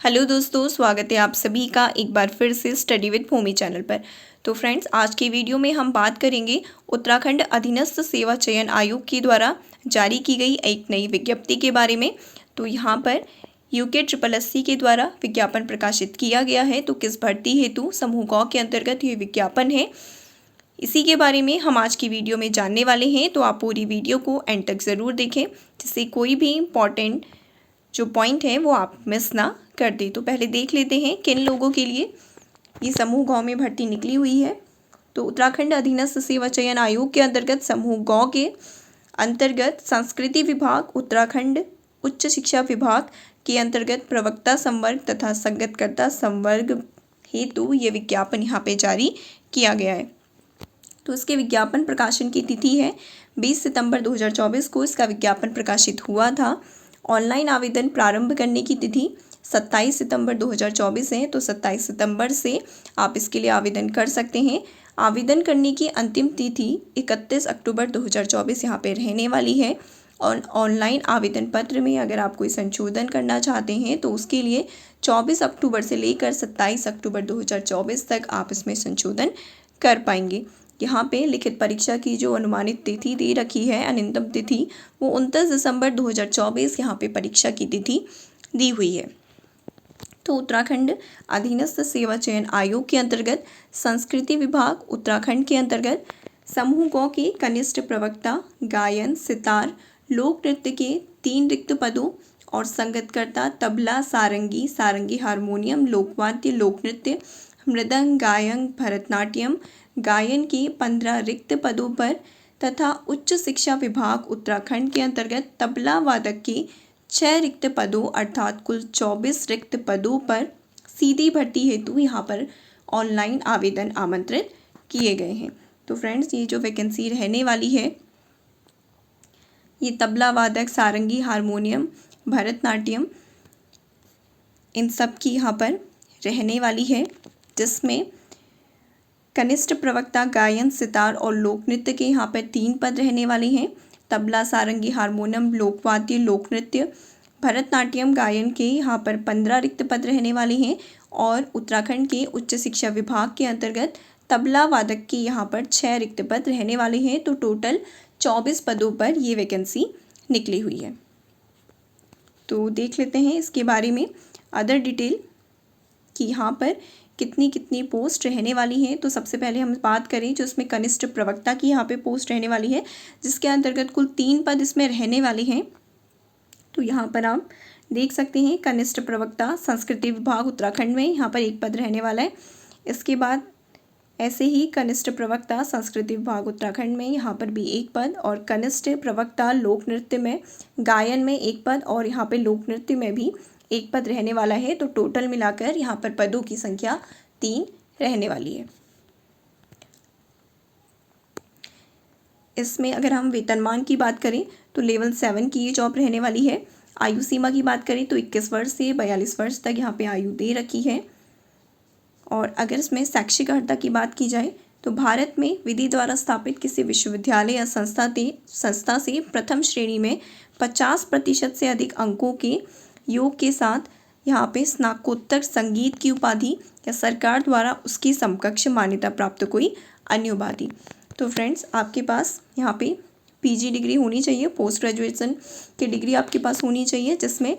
Hello दोस्तों, स्वागत है आप सभी का एक बार फिर से स्टडी विद भूमि चैनल पर। तो फ्रेंड्स, आज की वीडियो में हम बात करेंगे उत्तराखंड अधीनस्थ सेवा चयन आयोग के द्वारा जारी की गई एक नई विज्ञप्ति के बारे में। तो यहाँ पर UKSSC के द्वारा विज्ञापन प्रकाशित किया गया है। तो किस भर्ती हेतु समूह क के अंतर्गत ये विज्ञापन है, इसी के बारे में हम आज की वीडियो में जानने वाले हैं। तो आप पूरी वीडियो को एंड तक ज़रूर देखें, जिससे कोई भी इम्पॉर्टेंट जो पॉइंट है वो आप मिस ना कर दें। तो पहले देख लेते हैं किन लोगों के लिए ये समूह गौ में भर्ती निकली हुई है। तो उत्तराखंड अधीनस्थ सेवा चयन आयोग के अंतर्गत समूह गौ के अंतर्गत संस्कृति विभाग, उत्तराखंड उच्च शिक्षा विभाग के अंतर्गत प्रवक्ता संवर्ग तथा संगतकर्ता संवर्ग हेतु ये विज्ञापन यहाँ पे जारी किया गया है। तो इसके विज्ञापन प्रकाशन की तिथि है 20 सितंबर 2024 को इसका विज्ञापन प्रकाशित हुआ था। ऑनलाइन आवेदन प्रारंभ करने की तिथि 27 सितंबर 2024 है। तो 27 सितंबर से आप इसके लिए आवेदन कर सकते हैं। आवेदन करने की अंतिम तिथि 31 अक्टूबर 2024 यहाँ पे रहने वाली है। और ऑनलाइन आवेदन पत्र में अगर आप कोई संशोधन करना चाहते हैं तो उसके लिए 24 अक्टूबर से लेकर 27 अक्टूबर 2024 तक आप इसमें संशोधन कर पाएंगे। यहाँ पे लिखित परीक्षा की जो अनुमानित तिथि दे रखी है, अनंतम तिथि, वो 29 दिसंबर 2024 यहाँ पे परीक्षा की तिथि दी हुई है। तो उत्तराखंड अधीनस्थ सेवा चयन आयोग के अंतर्गत संस्कृति विभाग उत्तराखंड के अंतर्गत समूह गौ के कनिष्ठ प्रवक्ता, गायन, सितार, लोक नृत्य के 3 रिक्त पदों और संगतकर्ता तबला, सारंगी, सारंगी हारमोनियम, लोकवाद्य, लोक नृत्य, मृदंग, गायन, भरतनाट्यम गायन के 15 रिक्त पदों पर तथा उच्च शिक्षा विभाग उत्तराखंड के अंतर्गत तबला वादक के 6 रिक्त पदों अर्थात कुल 24 रिक्त पदों पर सीधी भर्ती हेतु यहाँ पर ऑनलाइन आवेदन आमंत्रित किए गए हैं। तो फ्रेंड्स, ये जो वैकेंसी रहने वाली है, ये तबला वादक, सारंगी, हारमोनियम, भरतनाट्यम, इन सब की यहाँ पर रहने वाली है, जिसमें कनिष्ठ प्रवक्ता, गायन, सितार और लोक नृत्य के यहाँ पर 3 पद रहने वाले हैं। तबला, सारंगी, हारमोनियम, लोकवाद्य, लोक नृत्य, भरतनाट्यम गायन के यहाँ पर 15 रिक्त पद रहने वाले हैं। और उत्तराखंड के उच्च शिक्षा विभाग के अंतर्गत तबला वादक के यहाँ पर 6 रिक्त पद रहने वाले हैं। तो टोटल 24 पदों पर ये वैकेंसी निकली हुई है। तो देख लेते हैं इसके बारे में अदर डिटेल कि यहाँ पर कितनी कितनी पोस्ट रहने वाली है। तो सबसे पहले हम बात करें जो इसमें कनिष्ठ प्रवक्ता की यहाँ पे पोस्ट रहने वाली है, जिसके अंतर्गत कुल 3 पद इसमें रहने वाले हैं। तो यहाँ पर आप देख सकते हैं कनिष्ठ प्रवक्ता संस्कृति विभाग उत्तराखंड में यहाँ पर 1 पद रहने वाला है। इसके बाद ऐसे ही कनिष्ठ प्रवक्ता संस्कृति विभाग उत्तराखंड में यहाँ पर भी 1 पद और कनिष्ठ प्रवक्ता लोक नृत्य में गायन में 1 पद और यहाँ पे लोक नृत्य में भी 1 पद रहने वाला है। तो टोटल मिलाकर यहाँ पर पदों की संख्या 3 रहने वाली है। इसमें अगर हम वेतनमान की बात करें तो लेवल 7 की ये जॉब रहने वाली है। आयु सीमा की बात करें तो 21 वर्ष से 42 वर्ष तक यहाँ पे आयु दे रखी है। और अगर इसमें शैक्षिक अर्हता की बात की जाए तो भारत में विधि द्वारा स्थापित किसी विश्वविद्यालय या संस्था से प्रथम श्रेणी में 50% से अधिक अंकों के योग के साथ यहाँ पे स्नातकोत्तर संगीत की उपाधि या सरकार द्वारा उसकी समकक्ष मान्यता प्राप्त कोई अन्य उपाधि। तो फ्रेंड्स, आपके पास यहाँ पे PG डिग्री होनी चाहिए, पोस्ट ग्रेजुएशन की डिग्री आपके पास होनी चाहिए, जिसमें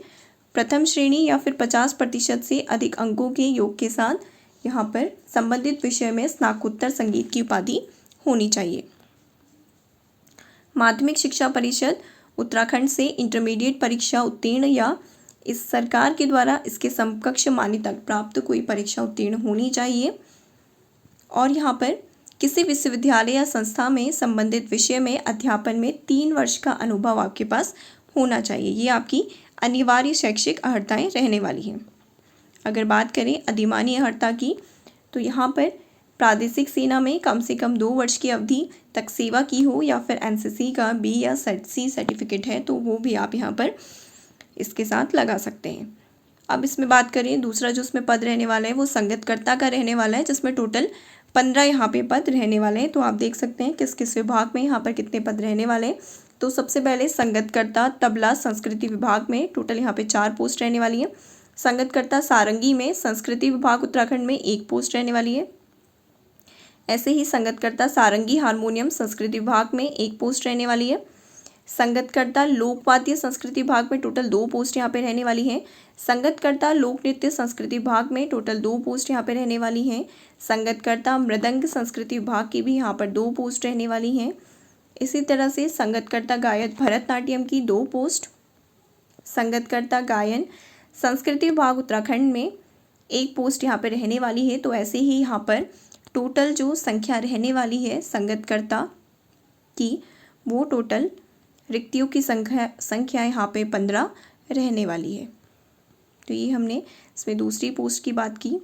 प्रथम श्रेणी या फिर 50% से अधिक अंकों के योग के साथ यहाँ पर संबंधित विषय में स्नातकोत्तर संगीत की उपाधि होनी चाहिए। माध्यमिक शिक्षा परिषद उत्तराखंड से इंटरमीडिएट परीक्षा उत्तीर्ण या इस सरकार के द्वारा इसके समकक्ष मान्यता प्राप्त कोई परीक्षा उत्तीर्ण होनी चाहिए। और यहाँ पर किसी विश्वविद्यालय या संस्था में संबंधित विषय में अध्यापन में 3 वर्ष का अनुभव आपके पास होना चाहिए। ये आपकी अनिवार्य शैक्षिक अर्हताएँ रहने वाली हैं। अगर बात करें अधिमानी अर्हता की तो यहाँ पर प्रादेशिक सेना में कम से कम 2 वर्ष की अवधि तक सेवा की हो या फिर NCC का B या C सर्टिफिकेट है तो वो भी आप यहाँ पर इसके साथ लगा सकते हैं। अब इसमें बात करें दूसरा जो इसमें पद रहने वाला है वो संगतकर्ता का रहने वाला है, जिसमें टोटल 15 यहाँ पे पद रहने वाले हैं। तो आप देख सकते हैं किस किस विभाग में यहाँ पर कितने पद रहने वाले हैं। तो सबसे पहले संगतकर्ता तबला संस्कृति विभाग में टोटल यहाँ पे 4 पोस्ट रहने वाली है। संगतकर्ता सारंगी में संस्कृति विभाग उत्तराखंड में 1 पोस्ट रहने वाली है। ऐसे ही संगतकर्ता सारंगी हारमोनियम संस्कृति विभाग में 1 पोस्ट रहने वाली है। संगतकर्ता लोकवाद्य संस्कृति विभाग में टोटल 2 पोस्ट यहाँ पे रहने वाली हैं। संगतकर्ता लोक नृत्य संस्कृति विभाग में टोटल 2 पोस्ट यहाँ पे रहने वाली हैं। संगतकर्ता मृदंग संस्कृति विभाग की भी यहाँ पर 2 पोस्ट रहने वाली हैं। इसी तरह से संगतकर्ता गायक भरतनाट्यम की 2 पोस्ट। संगतकर्ता गायन संस्कृति विभाग उत्तराखंड में 1 पोस्ट यहाँ पर रहने वाली है। तो ऐसे ही यहाँ पर टोटल जो संख्या रहने वाली है संगतकर्ता की, वो टोटल रिक्तियों की संख्या यहाँ पे 15 रहने वाली है। तो ये हमने इसमें दूसरी पोस्ट की बात की।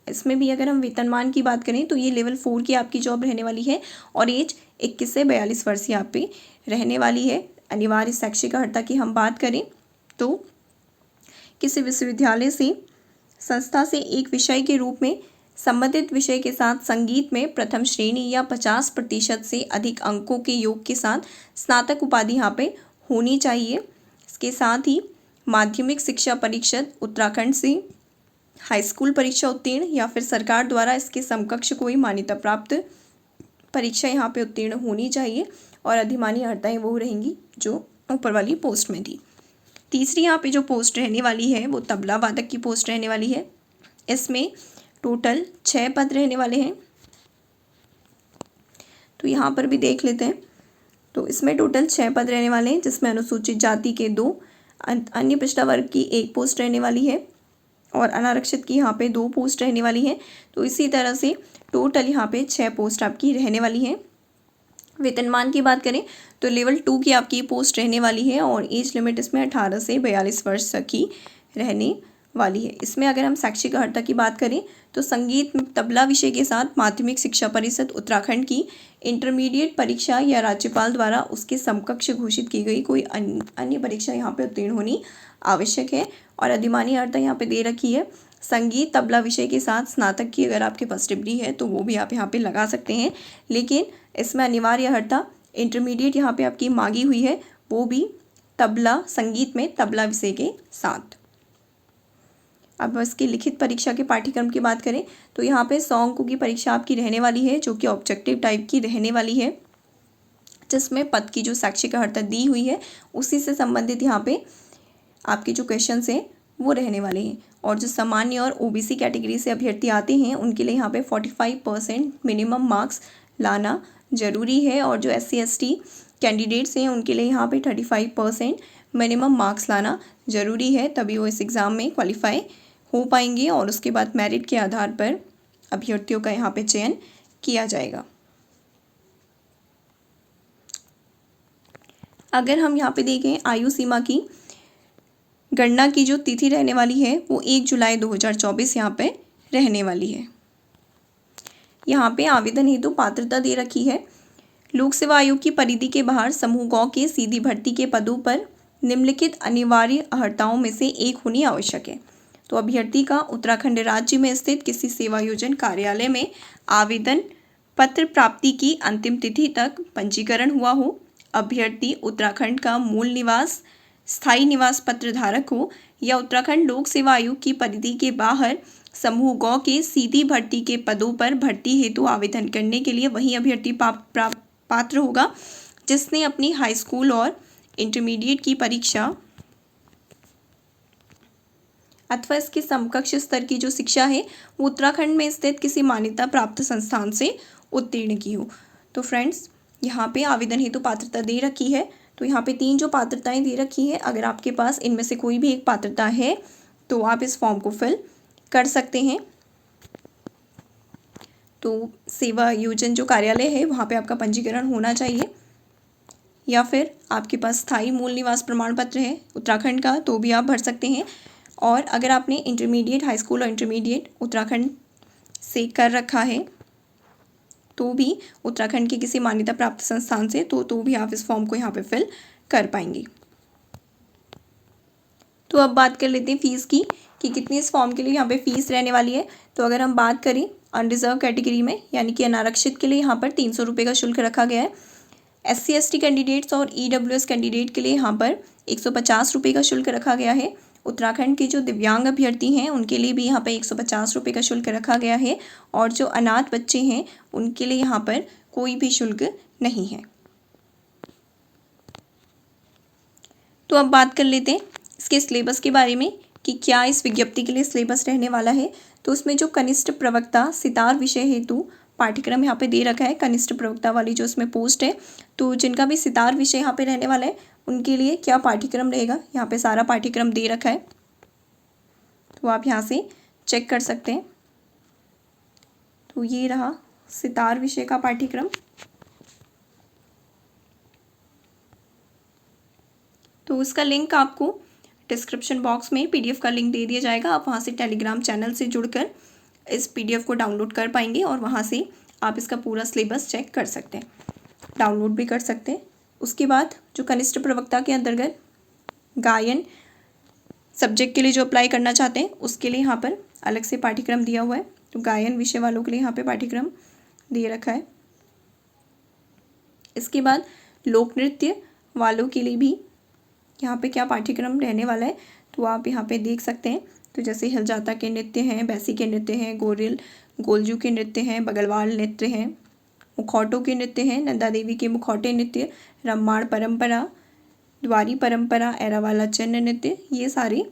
इसमें भी अगर हम वेतनमान की बात करें तो ये लेवल 4 की आपकी जॉब रहने वाली है और एज 21 से 42 वर्ष यहाँ पे रहने वाली है। अनिवार्य शैक्षिक अर्हता की हम बात करें तो किसी विश्वविद्यालय से संस्था से एक विषय के रूप में संबंधित विषय के साथ संगीत में प्रथम श्रेणी या 50% से अधिक अंकों के योग के साथ स्नातक उपाधि यहाँ पे होनी चाहिए। इसके साथ ही माध्यमिक शिक्षा परिषद उत्तराखंड से हाई स्कूल परीक्षा उत्तीर्ण या फिर सरकार द्वारा इसके समकक्ष कोई मान्यता प्राप्त परीक्षा यहाँ पे उत्तीर्ण होनी चाहिए और अधिमानी अर्हताएँ वो रहेंगी जो ऊपर वाली पोस्ट में थी। तीसरी यहाँ पे जो पोस्ट रहने वाली है वो तबला वादक की पोस्ट रहने वाली है। इसमें टोटल 6 पद रहने वाले हैं। तो यहाँ पर भी देख लेते हैं। तो इसमें टोटल 6 पद रहने वाले हैं, जिसमें अनुसूचित जाति के 2, अन्य पिछड़ा वर्ग की 1 पोस्ट रहने वाली है और अनारक्षित की यहाँ पे 2 पोस्ट रहने वाली हैं। तो इसी तरह से टोटल यहाँ पे 6 पोस्ट आपकी रहने वाली हैं। वेतनमान की बात करें तो लेवल 2 की आपकी पोस्ट रहने वाली है और एज लिमिट इसमें 18 से 42 वर्ष तक की रहने वाली है। इसमें अगर हम शैक्षिक अर्हता की बात करें तो संगीत तबला विषय के साथ माध्यमिक शिक्षा परिषद उत्तराखंड की इंटरमीडिएट परीक्षा या राज्यपाल द्वारा उसके समकक्ष घोषित की गई कोई अन्य परीक्षा यहाँ पे उत्तीर्ण होनी आवश्यक है। और अधिमानी अर्हता यहाँ पे दे रखी है संगीत तबला विषय के साथ स्नातक की अगर आपके पास डिग्री है तो वो भी आप यहाँ पे लगा सकते हैं, लेकिन इसमें अनिवार्य अर्हता इंटरमीडिएट यहाँ पे आपकी मांगी हुई है, वो भी तबला संगीत में तबला विषय के साथ। अब इसकी लिखित परीक्षा के पाठ्यक्रम की बात करें तो यहाँ पे 100 अंकों की परीक्षा आपकी रहने वाली है, जो कि ऑब्जेक्टिव टाइप की रहने वाली है, जिसमें पद की जो शैक्षिक अर्हता दी हुई है उसी से संबंधित यहाँ पे आपके जो क्वेश्चंस हैं वो रहने वाले हैं। और जो सामान्य और ओबीसी कैटेगरी से अभ्यर्थी आते हैं उनके लिए यहाँ पे 45% मिनिमम मार्क्स लाना ज़रूरी है और जो SC/ST कैंडिडेट्स हैं उनके लिए यहाँ पे 35% मिनिमम मार्क्स लाना ज़रूरी है, तभी वो इस एग्ज़ाम में क्वालिफाई हो पाएंगे और उसके बाद मेरिट के आधार पर अभ्यर्थियों का यहाँ पे चयन किया जाएगा। अगर हम यहाँ पे देखें आयु सीमा की गणना की जो तिथि रहने वाली है वो 1 जुलाई 2024 यहाँ पे रहने वाली है। यहाँ पे आवेदन हेतु पात्रता दे रखी है। लोक सेवा आयोग की परिधि के बाहर समूह गौ के सीधी भर्ती के पदों पर निम्नलिखित अनिवार्य अर्हताओं में से एक होनी आवश्यक है। तो अभ्यर्थी का उत्तराखंड राज्य में स्थित किसी सेवायोजन कार्यालय में आवेदन पत्र प्राप्ति की अंतिम तिथि तक पंजीकरण हुआ हो, अभ्यर्थी उत्तराखंड का मूल निवास स्थायी निवास पत्र धारक हो या उत्तराखंड लोक सेवा आयोग की परिधि के बाहर समूह गौ के सीधी भर्ती के पदों पर भर्ती हेतु आवेदन करने के लिए वही अभ्यर्थी पात्र होगा जिसने अपनी हाई स्कूल और इंटरमीडिएट की परीक्षा अथवा इसके समकक्ष स्तर की जो शिक्षा है वो उत्तराखंड में स्थित किसी मान्यता प्राप्त संस्थान से उत्तीर्ण की हो। तो फ्रेंड्स यहाँ पे आवेदन हेतु पात्रता दे रखी है। तो यहाँ पे 3 जो पात्रताएं दे रखी है, अगर आपके पास इनमें से कोई भी एक पात्रता है तो आप इस फॉर्म को फिल कर सकते हैं। तो सेवा योजन जो कार्यालय है वहाँ पे आपका पंजीकरण होना चाहिए, या फिर आपके पास स्थायी मूल निवास प्रमाण पत्र है उत्तराखंड का तो भी आप भर सकते हैं। और अगर आपने इंटरमीडिएट हाई स्कूल और इंटरमीडिएट उत्तराखंड से कर रखा है तो भी उत्तराखंड के किसी मान्यता प्राप्त संस्थान से तो भी आप इस फॉर्म को यहाँ पे फिल कर पाएंगे। तो अब बात कर लेते हैं फीस की कि कितनी इस फॉर्म के लिए यहाँ पे फीस रहने वाली है। तो अगर हम बात करें अनरिजर्व कैटेगरी में यानी कि अनारक्षित के लिए यहाँ पर 300 रुपये का शुल्क रखा गया है। SC/ST कैंडिडेट्स और EWS कैंडिडेट के लिए यहाँ पर 150 रुपये का शुल्क रखा गया है उत्तराखंड के जो दिव्यांग अभ्यर्थी हैं उनके लिए भी यहाँ पर 150 रुपये का शुल्क रखा गया है और जो अनाथ बच्चे हैं उनके लिए यहाँ पर कोई भी शुल्क नहीं है। तो अब बात कर लेते हैं इसके सिलेबस के बारे में कि क्या इस विज्ञप्ति के लिए सिलेबस रहने वाला है। तो उसमें जो कनिष्ठ प्रवक्ता सितार विषय हेतु पाठ्यक्रम यहाँ पे दे रखा है, कनिष्ठ प्रवक्ता वाली जो इसमें पोस्ट है, तो जिनका भी सितार विषय यहाँ पे रहने वाला है उनके लिए क्या पाठ्यक्रम रहेगा, यहाँ पे सारा पाठ्यक्रम दे रखा है, तो आप यहाँ से चेक कर सकते हैं। तो ये रहा सितार विषय का पाठ्यक्रम। तो उसका लिंक आपको डिस्क्रिप्शन बॉक्स में PDF का लिंक दे दिया जाएगा। आप वहाँ से टेलीग्राम चैनल से जुड़कर इस PDF को डाउनलोड कर पाएंगे और वहाँ से आप इसका पूरा सिलेबस चेक कर सकते हैं, डाउनलोड भी कर सकते हैं। उसके बाद जो कनिष्ठ प्रवक्ता के अंतर्गत गायन सब्जेक्ट के लिए जो अप्लाई करना चाहते हैं उसके लिए यहाँ पर अलग से पाठ्यक्रम दिया हुआ है। तो गायन विषय वालों के लिए यहाँ पे पाठ्यक्रम दे रखा है। इसके बाद लोक नृत्य वालों के लिए भी यहाँ पे क्या पाठ्यक्रम रहने वाला है, तो आप यहाँ पे देख सकते हैं। तो जैसे हिलजाता के नृत्य हैं, बैसी के नृत्य हैं, गोलजू के नृत्य हैं, बगलवाल नृत्य हैं, मुखौटों के नृत्य हैं, नंदा देवी के मुखौटे नृत्य, रम्माण परंपरा, द्वारी परंपरा, एरावाला चिन्ह नृत्य, ये सारे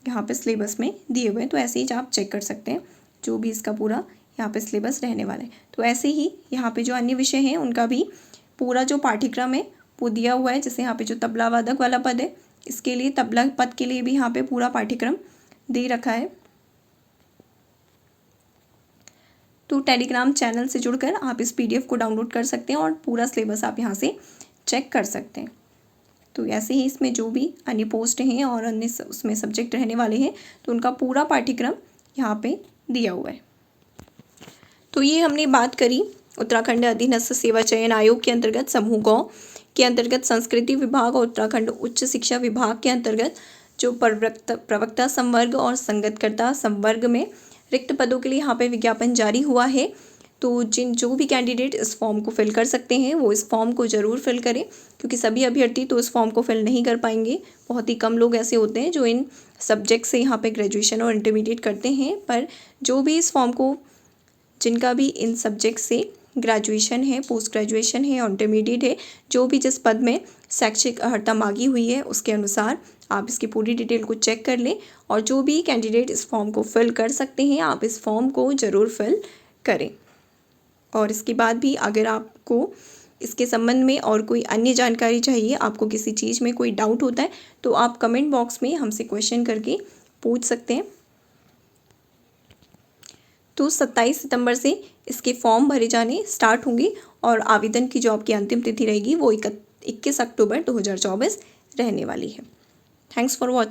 यहाँ पे सिलेबस में दिए हुए हैं। तो ऐसे ही आप चेक कर सकते हैं जो भी इसका पूरा यहाँ पे सिलेबस रहने वाला है। तो ऐसे ही यहाँ पे जो अन्य विषय हैं उनका भी पूरा जो पाठ्यक्रम है वो दिया हुआ है। जैसे यहाँ पे जो तबला वादक वाला पद है, इसके लिए तबला पद के लिए भी यहाँ पे पूरा पाठ्यक्रम दे रखा है। तो टेलीग्राम चैनल से जुड़कर आप इस PDF को डाउनलोड कर सकते हैं और पूरा सिलेबस आप यहाँ से चेक कर सकते हैं। तो ऐसे ही इसमें जो भी अन्य पोस्ट हैं और अन्य उसमें सब्जेक्ट रहने वाले हैं तो उनका पूरा पाठ्यक्रम यहाँ पे दिया हुआ है। तो ये हमने बात करी उत्तराखंड अधीनस्थ सेवा चयन आयोग के अंतर्गत समूह ग के अंतर्गत संस्कृति विभाग और उत्तराखंड उच्च शिक्षा विभाग के अंतर्गत जो प्रवक्ता संवर्ग और संगतकर्ता संवर्ग में रिक्त पदों के लिए यहाँ पे विज्ञापन जारी हुआ है। तो जो भी कैंडिडेट इस फॉर्म को फिल कर सकते हैं वो इस फॉर्म को ज़रूर फिल करें, क्योंकि सभी अभ्यर्थी तो इस फॉर्म को फिल नहीं कर पाएंगे। बहुत ही कम लोग ऐसे होते हैं जो इन सब्जेक्ट से यहाँ पे ग्रेजुएशन और इंटरमीडिएट करते हैं, पर जो भी इस फॉर्म को जिनका भी इन सब्जेक्ट से ग्रेजुएशन है, पोस्ट ग्रेजुएशन है और इंटरमीडिएट है, जो भी जिस पद में शैक्षिक अर्हता मांगी हुई है उसके अनुसार आप इसकी पूरी डिटेल को चेक कर लें। और जो भी कैंडिडेट इस फॉर्म को फिल कर सकते हैं आप इस फॉर्म को ज़रूर फिल करें। और इसके बाद भी अगर आपको इसके संबंध में और कोई अन्य जानकारी चाहिए, आपको किसी चीज़ में कोई डाउट होता है तो आप कमेंट बॉक्स में हमसे क्वेश्चन करके पूछ सकते हैं। तो 27 सितंबर से इसके फॉर्म भरे जाने स्टार्ट होंगे और आवेदन की जो आपकी अंतिम तिथि रहेगी वो 21 अक्टूबर 2024 रहने वाली है। Thanks for watching.